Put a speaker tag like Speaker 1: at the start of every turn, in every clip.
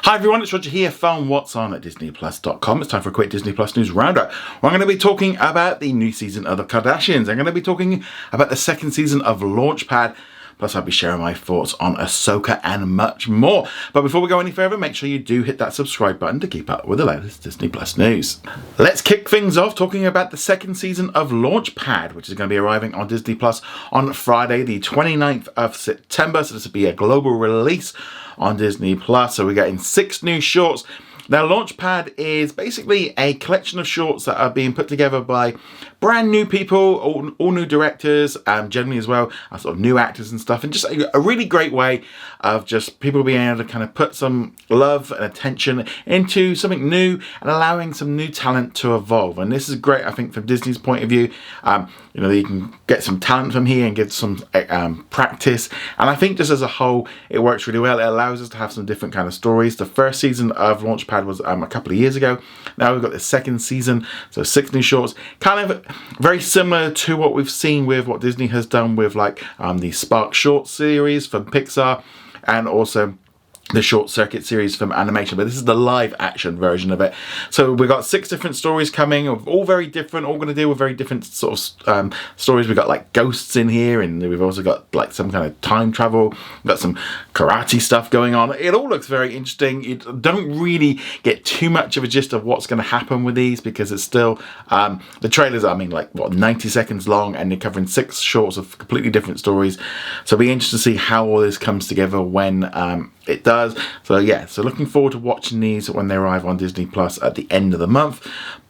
Speaker 1: Hi everyone, it's Roger here from What's On at DisneyPlus.com. It's time for a quick Disney Plus news roundup. I'm going to be talking about the new season of the Kardashians. I'm going to be talking about the second season of LaunchPad. Plus, I'll be sharing my thoughts on Ahsoka and much more. But before we go any further, make sure you do hit that subscribe button to keep up with the latest Disney Plus news. Let's kick things off talking about the second season of LaunchPad, which is going to be arriving on Disney Plus on Friday, the 29th of September. So this will be a global release on Disney Plus. So we're getting 6 new shorts. Now, LaunchPad is basically a collection of shorts that are being put together by brand new people, all new directors, generally as well, sort of new actors and stuff, and just a really great way of just people being able to kind of put some love and attention into something new and allowing some new talent to evolve. And this is great, I think, from Disney's point of view. You can get some talent from here and give some practice. And I think just as a whole, it works really well. It allows us to have some different kind of stories. The first season of LaunchPad was a couple of years ago. Now we've got the second season, so 6 new shorts, kind of very similar to what we've seen with what Disney has done with like the Spark Short series from Pixar, and also the Short Circuit series from animation, but this is the live action version of it. So we've got 6 different stories coming, all very different, all going to deal with very different sort of stories. We've got like ghosts in here, and we've also got like some kind of time travel. We've got some karate stuff going on. It all looks very interesting. You don't really get too much of a gist of what's going to happen with these because it's still, the trailers are, 90 seconds long, and they're covering 6 shorts of completely different stories. So it'll be interesting to see how all this comes together when it does. So yeah, so looking forward to watching these when they arrive on Disney Plus at the end of the month.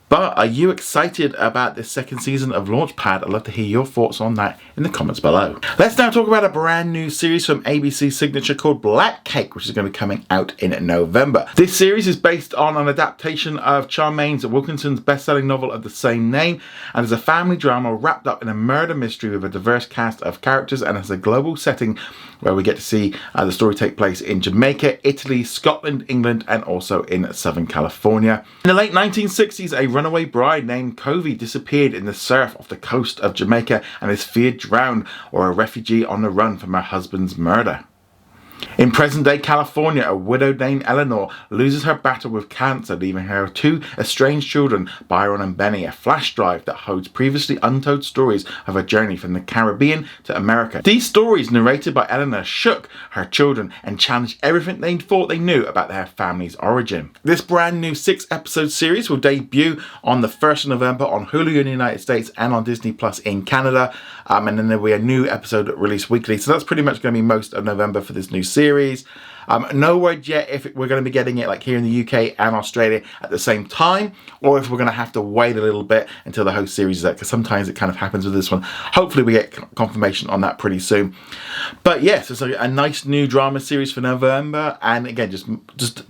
Speaker 1: But are you excited about this second season of LaunchPad? I'd love to hear your thoughts on that in the comments below. Let's now talk about a brand new series from ABC Signature called Black Cake, which is going to be coming out in November. This series is based on an adaptation of Charmaine Wilkinson's best-selling novel of the same name, and is a family drama wrapped up in a murder mystery with a diverse cast of characters, and has a global setting where we get to see the story take place in Jamaica, Italy, Scotland, England, and also in Southern California. In the late 1960s, a runaway bride named Covey disappeared in the surf off the coast of Jamaica and is feared drowned, or a refugee on the run from her husband's murder. In present-day California, a widow named Eleanor loses her battle with cancer, leaving her 2 estranged children, Byron and Benny, a flash drive that holds previously untold stories of her journey from the Caribbean to America. These stories, narrated by Eleanor, shook her children and challenged everything they thought they knew about their family's origin. This brand new 6-episode series will debut on the 1st of November on Hulu in the United States and on Disney Plus in Canada. And then there'll be a new episode released weekly. So that's pretty much going to be most of November for this new series. No word yet if we're going to be getting it like here in the UK and Australia at the same time, or if we're going to have to wait a little bit until the whole series is out, because sometimes it kind of happens with this one. Hopefully we get confirmation on that pretty soon. But yes, it's a nice new drama series for November, and again, just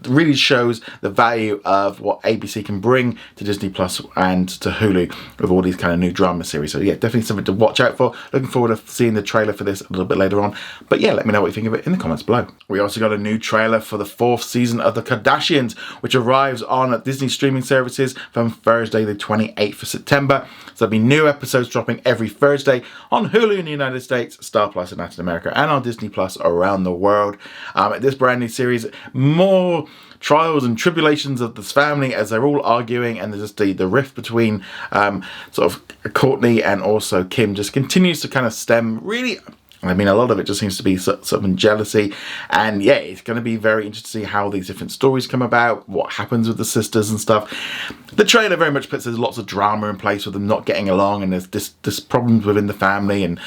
Speaker 1: really shows the value of what ABC can bring to Disney Plus and to Hulu with all these kind of new drama series. So yeah, definitely something to watch out for. Looking forward to seeing the trailer for this a little bit later on. But yeah, let me know what you think of it in the comments below. We also got a new trailer for the 4th season of the Kardashians, which arrives on Disney streaming services from Thursday the 28th of September. So there'll be new episodes dropping every Thursday on Hulu in the United States, Star Plus in Latin America, and on Disney Plus around the world. This brand new series, more trials and tribulations of this family as they're all arguing, and there's just the rift between sort of Courtney and also Kim just continues to kind of stem really. A lot of it just seems to be some jealousy, and yeah, it's going to be very interesting to see how these different stories come about, what happens with the sisters and stuff. The trailer very much puts there's lots of drama in place with them not getting along, and there's this problems within the family, and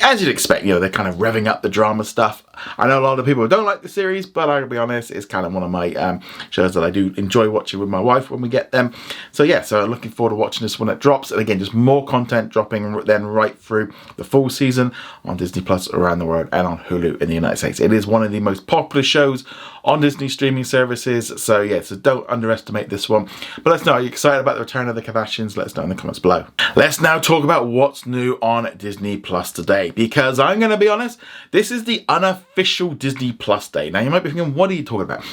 Speaker 1: as you'd expect, they're kind of revving up the drama stuff. I know a lot of people don't like the series, but I'll be honest, it's kind of one of my shows that I do enjoy watching with my wife when we get them. So yeah, so looking forward to watching this when it drops. And again, just more content dropping then right through the full season on Disney Plus around the world and on Hulu in the United States. It is one of the most popular shows on Disney streaming services. So yeah, so don't underestimate this one. But let us know, are you excited about the return of the Kardashians? Let us know in the comments below. Let's now talk about what's new on Disney Plus today, because I'm going to be honest, this is the unofficial official Disney Plus day. Now you might be thinking, what are you talking about?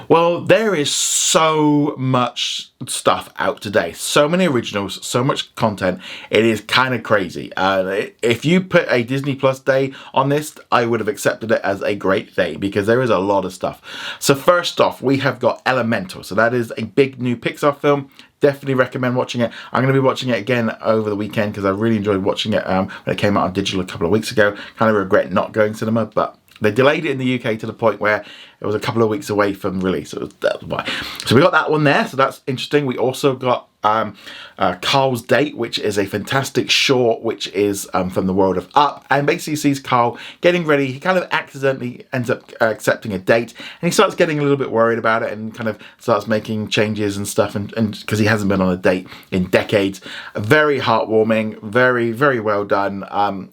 Speaker 1: Well, there is so much stuff out today. So many originals, so much content. It is kind of crazy. If you put a Disney Plus day on this, I would have accepted it as a great day because there is a lot of stuff. So first off, we have got Elemental. So that is a big new Pixar film. Definitely recommend watching it. I'm going to be watching it again over the weekend because I really enjoyed watching it when it came out on digital a couple of weeks ago. Kind of regret not going cinema, but they delayed it in the UK to the point where it was a couple of weeks away from release. That's why. So we got that one there. So that's interesting. We also got Carl's Date, which is a fantastic short, which is from the world of Up, and basically sees Carl getting ready. He kind of accidentally ends up accepting a date, and he starts getting a little bit worried about it and kind of starts making changes and stuff, and because he hasn't been on a date in decades. Very heartwarming, very, very well done.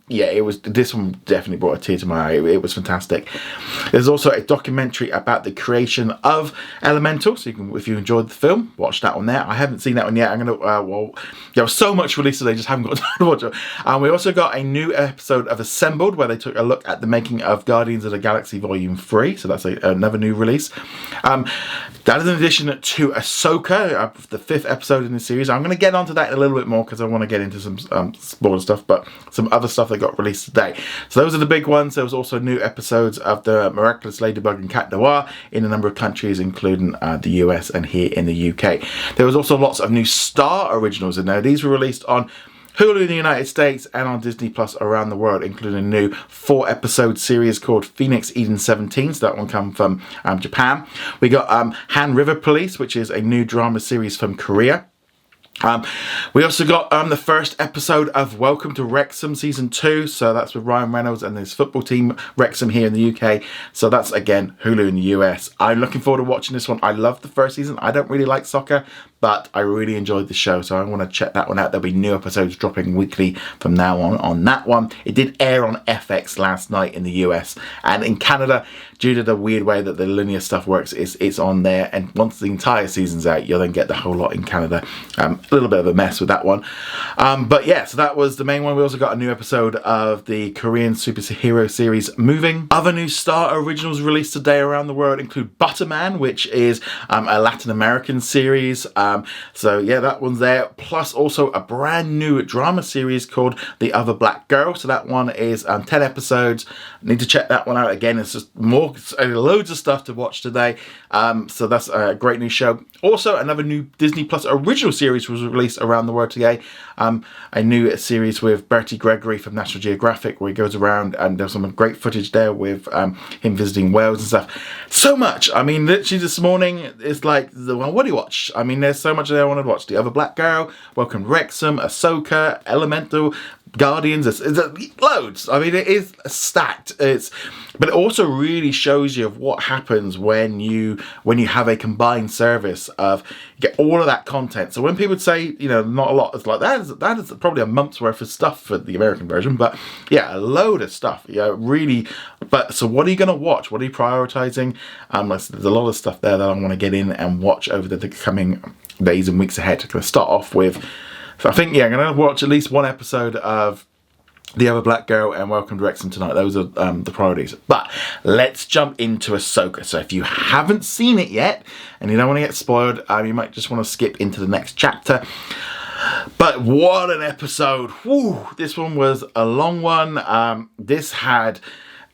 Speaker 1: Yeah, it was. This one definitely brought a tear to my eye. It was fantastic. There's also a documentary about the creation of Elemental, so you can, if you enjoyed the film, watch that one there. I haven't seen that one yet. I'm gonna well, there was so much released today, just haven't got time to watch it. We also got a new episode of Assembled where they took a look at the making of Guardians of the Galaxy Volume 3, so that's another new release. That is in addition to Ahsoka, the 5th episode in the series. I'm going to get onto that in a little bit more because I want to get into some spoiler stuff, but some other stuff that got released today. So those are the big ones. There was also new episodes of The Miraculous Ladybug and Cat Noir in a number of countries, including the US and here in the UK. There was also lots of new Star originals in there. These were released on Hulu in the United States and on Disney Plus around the world, including a new 4-episode series called Phoenix Eden 17. So that one come from Japan. We got Han River Police, which is a new drama series from Korea. We also got the first episode of Welcome to Wrexham Season 2. So that's with Ryan Reynolds and his football team, Wrexham, here in the UK. So that's, again, Hulu in the US. I'm looking forward to watching this one. I loved the first season. I don't really like soccer, but I really enjoyed the show. So I want to check that one out. There'll be new episodes dropping weekly from now on that one. It did air on FX last night in the US. And in Canada, due to the weird way that the linear stuff works, it's on there. And once the entire season's out, you'll then get the whole lot in Canada. A little bit of a mess with that one. But yeah, so that was the main one. We also got a new episode of the Korean superhero series Moving. Other new Star originals released today around the world include Butterman, which is a Latin American series. So yeah, that one's there. Plus also a brand new drama series called The Other Black Girl. So that one is 10 episodes. Need to check that one out again. It's just loads of stuff to watch today. So that's a great new show. Also, another new Disney Plus original series was released around the world today. A new series with Bertie Gregory from National Geographic, where he goes around, and there's some great footage there with him visiting Wales and stuff. So much. I mean, literally this morning, it's like, well, what do you watch? I mean, there's so much there I want to watch. The Other Black Girl, Welcome to Wrexham, Ahsoka, Elemental, Guardians, it's loads. I mean, it is stacked. But it also really shows you of what happens when you have a combined service of you get all of that content. So when people say, not a lot, it's like that is probably a month's worth of stuff for the American version, but yeah, a load of stuff. Yeah, really. But so what are you going to watch? What are you prioritizing? There's a lot of stuff there that I want to get in and watch over the coming days and weeks ahead. I'm going to start off with. So I think, I'm going to watch at least one episode of The Other Black Girl and Welcome to Wrexham tonight. Those are the priorities. But let's jump into Ahsoka. So if you haven't seen it yet and you don't want to get spoiled, you might just want to skip into the next chapter. But what an episode. Woo, this one was a long one. This had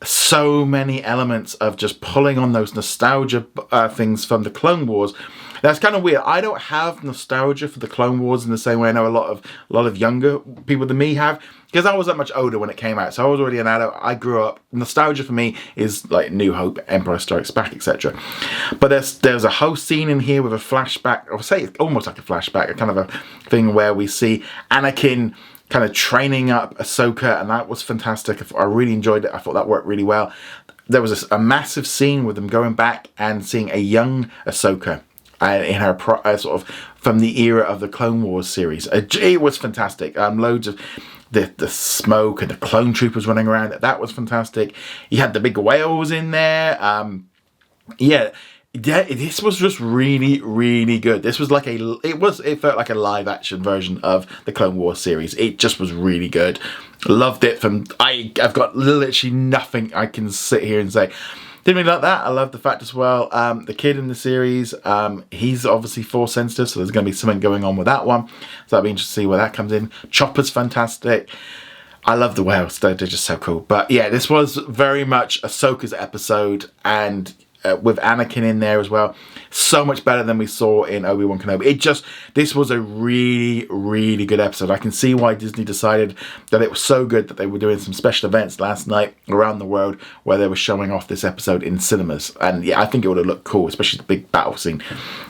Speaker 1: so many elements of just pulling on those nostalgia things from the Clone Wars. That's kind of weird. I don't have nostalgia for the Clone Wars in the same way I know a lot of younger people than me have, because I was that much older when it came out. So I was already an adult. I grew up. Nostalgia for me is like New Hope, Empire Strikes Back, etc. But there's a whole scene in here with a flashback. I would say it's almost like a flashback, a kind of a thing where we see Anakin kind of training up Ahsoka, and that was fantastic. I really enjoyed it. I thought that worked really well. There was a massive scene with them going back and seeing a young Ahsoka in her sort of from the era of the Clone Wars series. It was fantastic. Loads of the smoke and the clone troopers running around. That was fantastic. You had the big whales in there. Yeah, Yeah, this was just really, really good. This was like it felt like a live action version of the Clone Wars series. It just was really good. Loved it. I've got literally nothing I can sit here and say. Didn't really like that. I love the fact as well, the kid in the series, he's obviously Force sensitive, so there's going to be something going on with that one. So I'll be interested to see where that comes in. Chopper's fantastic. I love the whales. They're just so cool. But yeah, this was very much Ahsoka's episode, and with Anakin in there as well. So much better than we saw in Obi-Wan Kenobi. This was a really, really good episode. I can see why Disney decided that it was so good that they were doing some special events last night around the world where they were showing off this episode in cinemas. And yeah, I think it would have looked cool, especially the big battle scene.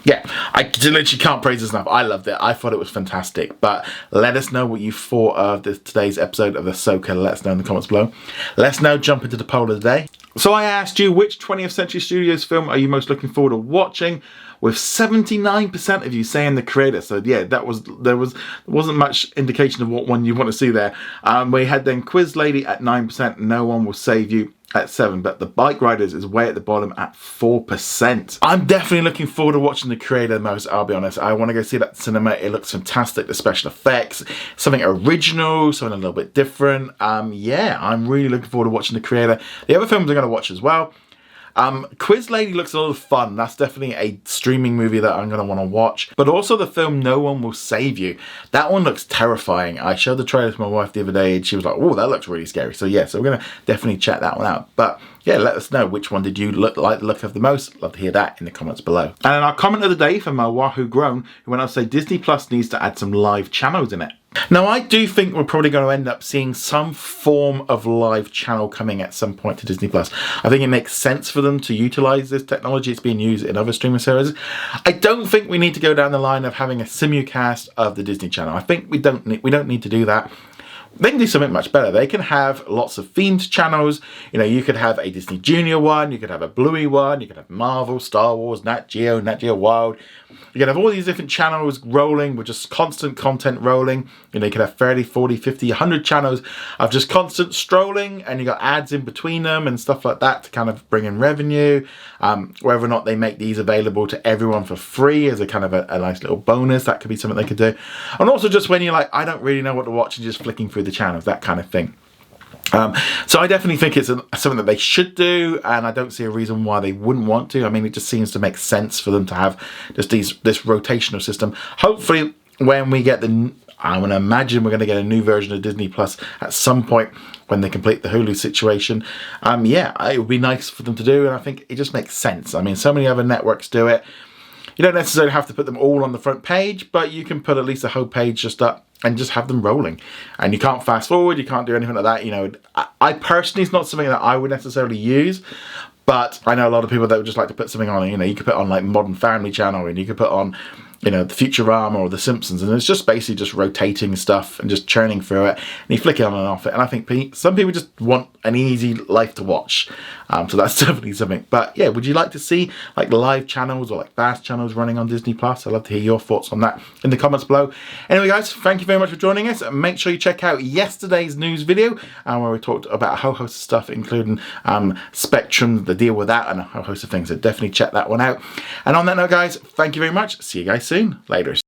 Speaker 1: Yeah, I literally can't praise this enough. I loved it. I thought it was fantastic. But let us know what you thought of today's episode of Ahsoka. Let us know in the comments below. Let's now jump into the poll of the day. So I asked you, which 20th Century Studios film are you most looking forward to watching? With 79% of you saying the creator. So yeah, there wasn't much indication of what one you want to see there. We had then Quiz Lady at 9%, No One Will Save You at 7%, but the Bike Riders is way at the bottom at 4%. I'm definitely looking forward to watching the creator the most, I'll be honest. I want to go see that cinema. It looks fantastic, the special effects, something original, something a little bit different. Yeah, I'm really looking forward to watching the creator. The other films I'm going to watch as well. Quiz Lady looks a lot of fun. That's definitely a streaming movie that I'm going to want to watch. But also the film No One Will Save You. That one looks terrifying. I showed the trailer to my wife the other day and she was like, oh, that looks really scary. So yeah, so we're going to definitely check that one out. But yeah, let us know which one did you like the look of the most. Love to hear that in the comments below. And our comment of the day from my Wahoo Grown, who went on to say Disney Plus needs to add some live channels in it. Now, I do think we're probably going to end up seeing some form of live channel coming at some point to Disney Plus. I think it makes sense for them to utilize this technology. It's being used in other streaming services. I don't think we need to go down the line of having a simulcast of the Disney Channel. I think we don't need to do that. They can do something much better. They can have lots of themed channels. You know, you could have a Disney Junior one, you could have a Bluey one, you could have Marvel, Star Wars, Nat Geo Wild. You can have all these different channels rolling with just constant content rolling. You know, you could have 30, 40, 50, 100 channels of just constant strolling, and you got ads in between them and stuff like that to kind of bring in revenue. Whether or not they make these available to everyone for free as a kind of a nice little bonus, that could be something they could do. And also just when you're like, I don't really know what to watch, and just flicking through the channels, that kind of thing. So I definitely think it's something that they should do, and I don't see a reason why they wouldn't want to. I mean, it just seems to make sense for them to have just this rotational system. Hopefully, when we get I want to imagine we're going to get a new version of Disney Plus at some point when they complete the Hulu situation. Yeah, it would be nice for them to do, and I think it just makes sense. I mean, so many other networks do it. You don't necessarily have to put them all on the front page, but you can put at least a whole page just up and just have them rolling. And you can't fast forward, you can't do anything like that. You know, I personally, it's not something that I would necessarily use, but I know a lot of people that would just like to put something on. You know, you could put on like Modern Family Channel, and you could put on, you know, the Futurama or the Simpsons, and it's just basically just rotating stuff and just churning through it, and you flick it on and off it. And I think some people just want an easy life to watch, so that's definitely something. But yeah, would you like to see like live channels or like fast channels running on Disney Plus? I'd love to hear your thoughts on that in the comments below. Anyway, guys, thank you very much for joining us. Make sure you check out yesterday's news video where we talked about a whole host of stuff, including Spectrum, the deal with that, and a whole host of things. So definitely check that one out. And on that note, guys, thank you very much. See you guys soon. Laters.